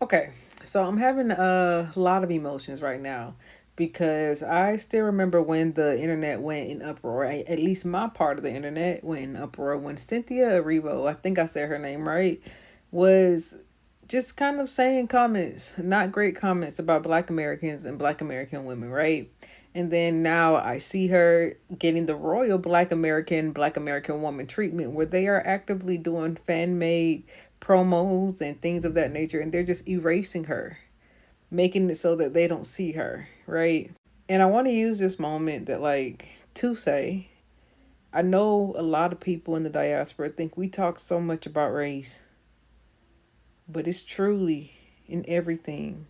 Okay, so I'm having a lot of emotions right now because I still remember when the internet went in uproar. At least my part of the internet went in uproar when Cynthia Erivo, I think I said her name right, was just kind of saying comments, not great comments about Black Americans and Black American women, right? And then now I see her getting the royal Black American woman treatment where they are actively doing fan made promos and things of that nature, and they're just erasing her, making it so that they don't see her, right? And I want to use this moment that, like, to say, I know a lot of people in the diaspora think we talk so much about race, but it's truly in everything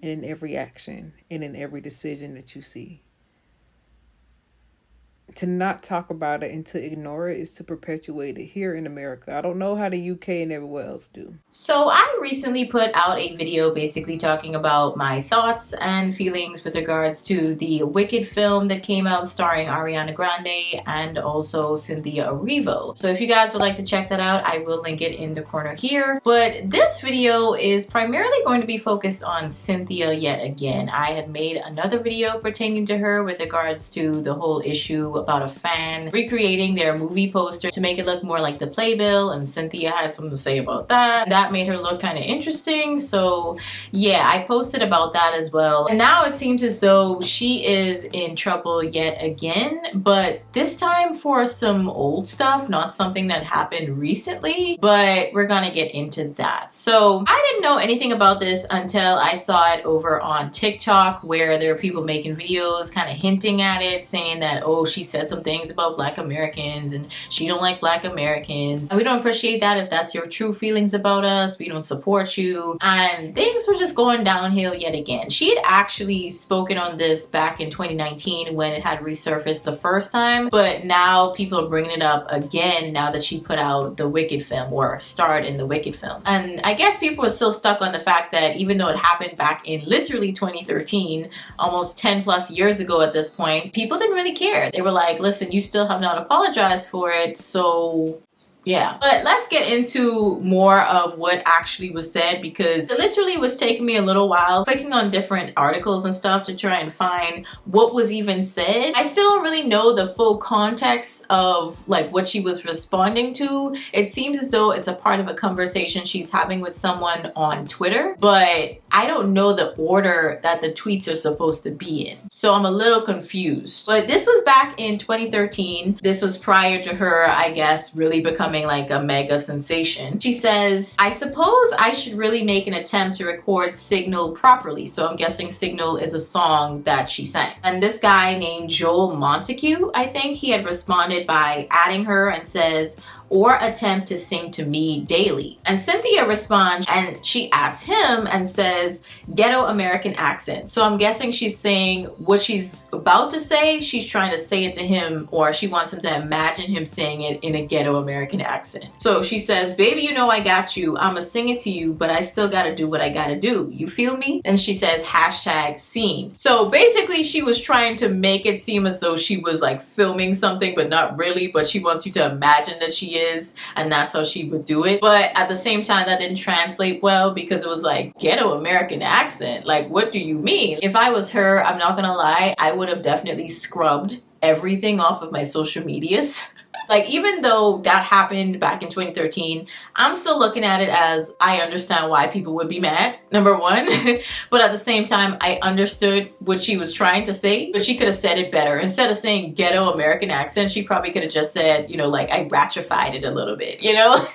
and in every action and in every decision that you see. To not talk about it and to ignore it is to perpetuate it here in America. I don't know how the UK and everywhere else do. So I recently put out a video basically talking about my thoughts and feelings with regards to the Wicked film that came out starring Ariana Grande and also Cynthia Erivo. So if you guys would like to check that out, I will link it in the corner here. But this video is primarily going to be focused on Cynthia yet again. I had made another video pertaining to her with regards to the whole issue about a fan recreating their movie poster to make it look more like the playbill, and Cynthia had something to say about that. That made her look kind of interesting. So yeah, I posted about that as well. And now it seems as though she is in trouble yet again, but this time for some old stuff, not something that happened recently, but we're gonna get into that. So I didn't know anything about this until I saw it over on TikTok, where there are people making videos kind of hinting at it, saying that, oh, she said some things about Black Americans and she don't like Black Americans. And we don't appreciate that if that's your true feelings about us. We don't support you. And things were just going downhill yet again. She had actually spoken on this back in 2019 when it had resurfaced the first time, but now people are bringing it up again now that she put out the Wicked film or starred in the Wicked film. And I guess people are still stuck on the fact that even though it happened back in literally 2013, almost 10 plus years ago at this point, people didn't really care. They were like, listen, you still have not apologized for it, so yeah. But let's get into more of what actually was said, because it literally was taking me a little while clicking on different articles and stuff to try and find what was even said. I still don't really know the full context of like what she was responding to. It seems as though it's a part of a conversation she's having with someone on Twitter, but I don't know the order that the tweets are supposed to be in. So I'm a little confused. But this was back in 2013. This was prior to her, I guess, really becoming like a mega sensation. She says, I suppose I should really make an attempt to record Signal properly. So I'm guessing Signal is a song that she sang. And this guy named Joel Montague, I think, he had responded by adding her and says, or attempt to sing to me daily. And Cynthia responds and she asks him and says, ghetto American accent. So I'm guessing she's saying what she's about to say, she's trying to say it to him, or she wants him to imagine him saying it in a ghetto American accent. So she says, baby, you know I got you. I'ma sing it to you, but I still gotta do what I gotta do. You feel me? And she says, hashtag scene. So basically she was trying to make it seem as though she was like filming something, but not really, but she wants you to imagine that she is, and that's how she would do it. But at the same time, that didn't translate well because it was like ghetto American accent. Like, what do you mean? If I was her, I'm not gonna lie, I would have definitely scrubbed everything off of my social medias. Like, even though that happened back in 2013, I'm still looking at it as I understand why people would be mad, number one. But at the same time, I understood what she was trying to say, but she could have said it better. Instead of saying ghetto American accent, she probably could have just said, you know, like, I ratchetified it a little bit, you know?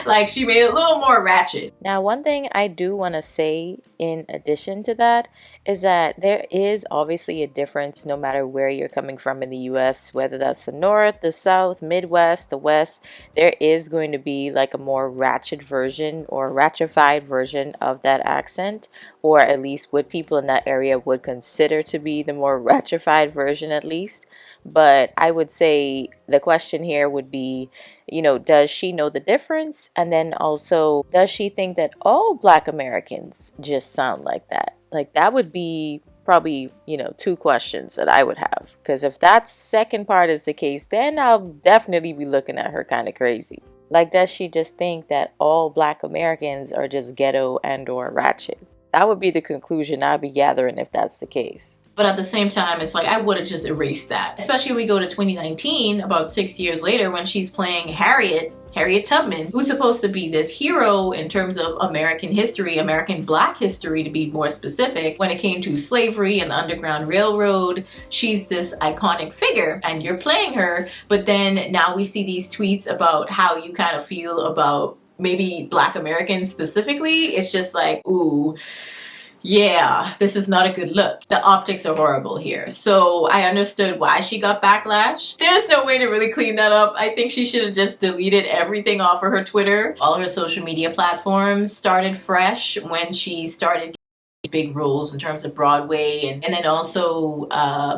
Like, she made it a little more ratchet. Now, one thing I do want to say in addition to that is that there is obviously a difference no matter where you're coming from in the US, whether that's the North, the South, Midwest, the West. There is going to be like a more ratchet version or ratchetified version of that accent, or at least what people in that area would consider to be the more ratchetified version at least. But I would say the question here would be, you know, does she know the difference? And then also, does she think that all Black Americans just sound like that? Like, that would be probably, you know, two questions that I would have. Because if that second part is the case, then I'll definitely be looking at her kind of crazy. Like, does she just think that all Black Americans are just ghetto and or ratchet? That would be the conclusion I'd be gathering if that's the case. But at the same time, it's like, I would have just erased that. Especially when we go to 2019, about 6 years later, when she's playing Harriet Tubman, who's supposed to be this hero in terms of American history, American Black history to be more specific. When it came to slavery and the Underground Railroad, she's this iconic figure and you're playing her. But then now we see these tweets about how you kind of feel about maybe Black Americans specifically. It's just like, ooh, yeah, this is not a good look. The optics are horrible here. So I understood why she got backlash. There's no way to really clean that up. I think she should have just deleted everything off of her Twitter. All her social media platforms started fresh when she started big roles in terms of Broadway and then also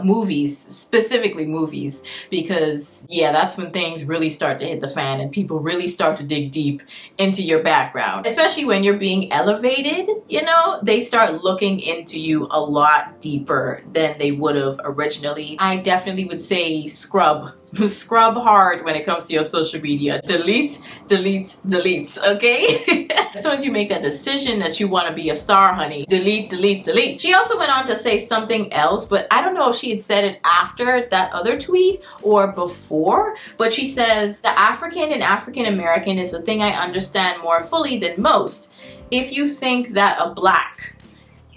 movies, specifically movies, because yeah, that's when things really start to hit the fan and people really start to dig deep into your background. Especially when you're being elevated, you know, they start looking into you a lot deeper than they would have originally. I definitely would say scrub hard when it comes to your social media. Delete, okay? As soon as you make that decision that you want to be a star, honey, delete. She also went on to say something else, but I don't know if she had said it after that other tweet or before, but she says, the African and African American is the thing I understand more fully than most. If you think that a Black,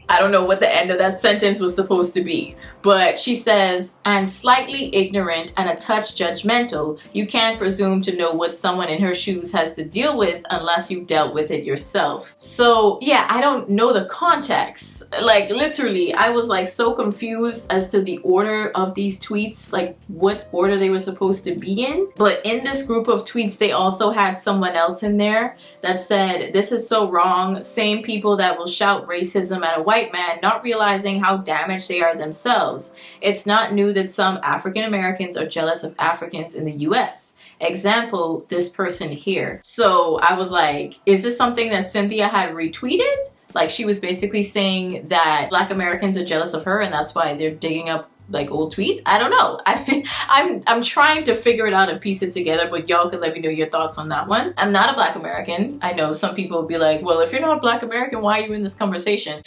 I don't know what the end of that sentence was supposed to be, but she says, and slightly ignorant and a touch judgmental, you can't presume to know what someone in her shoes has to deal with unless you've dealt with it yourself. So yeah, I don't know the context. Like literally, I was like so confused as to the order of these tweets, like what order they were supposed to be in. But in this group of tweets, they also had someone else in there that said, this is so wrong. Same people that will shout racism at a white man, not realizing how damaged they are themselves. It's not new that some African Americans are jealous of Africans in the US. Example, this person here. So I was like, is this something that Cynthia had retweeted? Like she was basically saying that Black Americans are jealous of her and that's why they're digging up like old tweets. I don't know. I'm trying to figure it out and piece it together, but y'all can let me know your thoughts on that one. I'm not a Black American. I know some people will be like, well, if you're not a Black American, why are you in this conversation?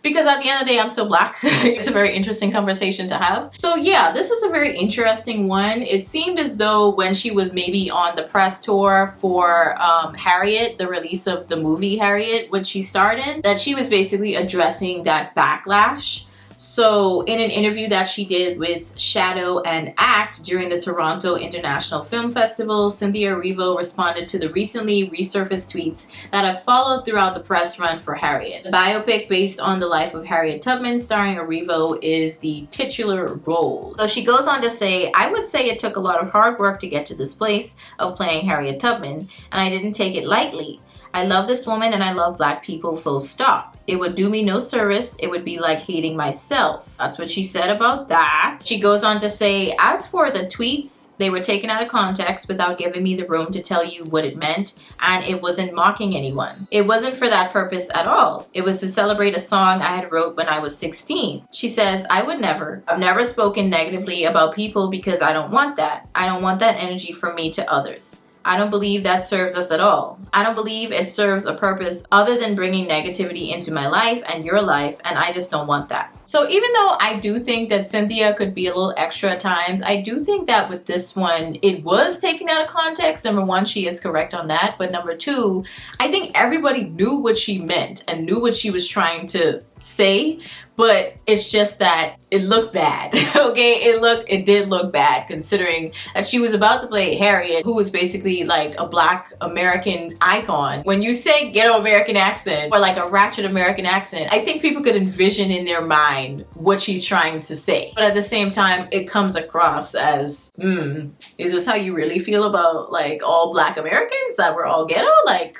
Because at the end of the day, I'm still Black. It's a very interesting conversation to have. So yeah, this was a very interesting one. It seemed as though when she was maybe on the press tour for Harriet, the release of the movie Harriet, which she starred in, that she was basically addressing that backlash. So in an interview that she did with Shadow and Act during the Toronto International Film Festival, Cynthia Erivo responded to the recently resurfaced tweets that have followed throughout the press run for Harriet. The biopic based on the life of Harriet Tubman starring Erivo is the titular role. So she goes on to say, I would say it took a lot of hard work to get to this place of playing Harriet Tubman, and I didn't take it lightly. I love this woman and I love Black people, full stop. It would do me no service. It would be like hating myself. That's what she said about that. She goes on to say, as for the tweets, they were taken out of context without giving me the room to tell you what it meant, and it wasn't mocking anyone. It wasn't for that purpose at all. It was to celebrate a song I had wrote when I was 16. She says, I've never spoken negatively about people because I don't want that. I don't want that energy from me to others. I don't believe that serves us at all. I don't believe it serves a purpose other than bringing negativity into my life and your life, and I just don't want that. So even though I do think that Cynthia could be a little extra at times, I do think that with this one, it was taken out of context. Number one, she is correct on that. But number two, I think everybody knew what she meant and knew what she was trying to say, but it's just that it looked bad. Okay, it did look bad considering that she was about to play Harriet, who was basically like a Black American icon. When you say ghetto American accent or like a ratchet American accent, I think people could envision in their mind what she's trying to say. But at the same time, it comes across as, is this how you really feel about like all Black Americans, that we're all ghetto? Like,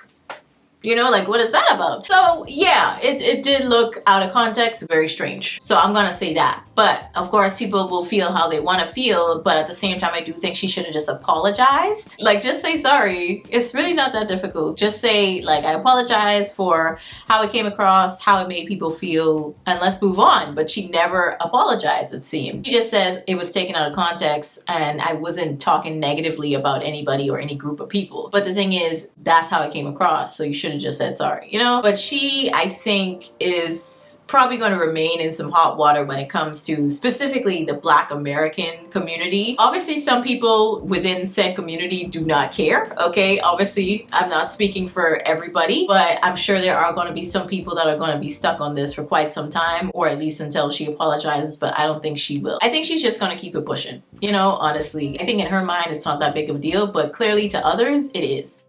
You know, like, what is that about? So yeah, it did look out of context, very strange. So I'm gonna say that. But of course, people will feel how they want to feel. But at the same time, I do think she should have just apologized. Like, just say sorry. It's really not that difficult. Just say, like, I apologize for how it came across, how it made people feel, and let's move on. But she never apologized, it seemed. She just says it was taken out of context and I wasn't talking negatively about anybody or any group of people. But the thing is, that's how it came across. So you should have just said sorry, you know? But she, I think, is probably going to remain in some hot water when it comes to specifically the Black American community. Obviously, some people within said community do not care, okay? Obviously, I'm not speaking for everybody, but I'm sure there are going to be some people that are going to be stuck on this for quite some time, or at least until she apologizes, but I don't think she will. I think she's just going to keep it pushing, you know, honestly. I think in her mind, it's not that big of a deal, but clearly to others, it is.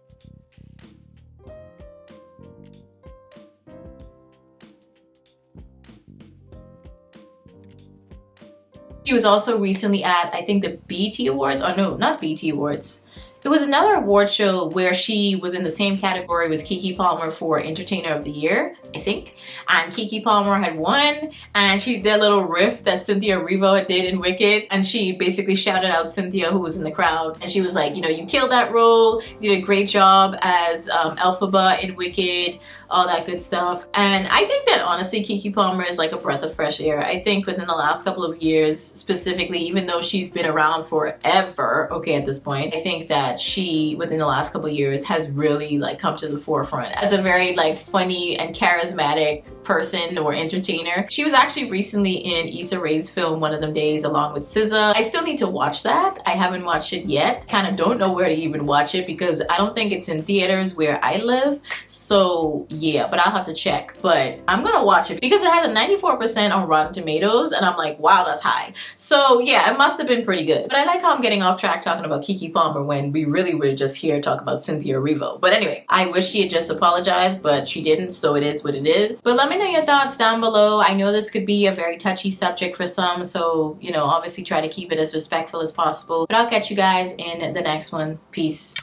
She was also recently at, I think, the BET Awards, or no, not BET Awards. It was another award show where she was in the same category with Keke Palmer for Entertainer of the Year, I think. And Keke Palmer had won, and she did a little riff that Cynthia Erivo did in Wicked. And she basically shouted out Cynthia, who was in the crowd. And she was like, you know, you killed that role. You did a great job as Elphaba in Wicked, all that good stuff. And I think that honestly, Keke Palmer is like a breath of fresh air. I think within the last couple of years, specifically, even though she's been around forever, okay, at this point, I think that she, within the last couple of years, has really like come to the forefront as a very like funny and charismatic person or entertainer. She was actually recently in Issa Rae's film One of Them Days along with SZA. I still need to watch that. I haven't watched it yet. Kind of don't know where to even watch it because I don't think it's in theaters where I live. So yeah, but I'll have to check. But I'm gonna watch it because it has a 94% on Rotten Tomatoes and I'm like, wow, that's high. So yeah, it must have been pretty good. But I like how I'm getting off track talking about Keke Palmer when we really were just here talking about Cynthia Erivo. But anyway, I wish she had just apologized, but she didn't, so it is what it is. But let me know your thoughts down below. I know this could be a very touchy subject for some, so, you know, obviously try to keep it as respectful as possible. But I'll catch you guys in the next one. Peace.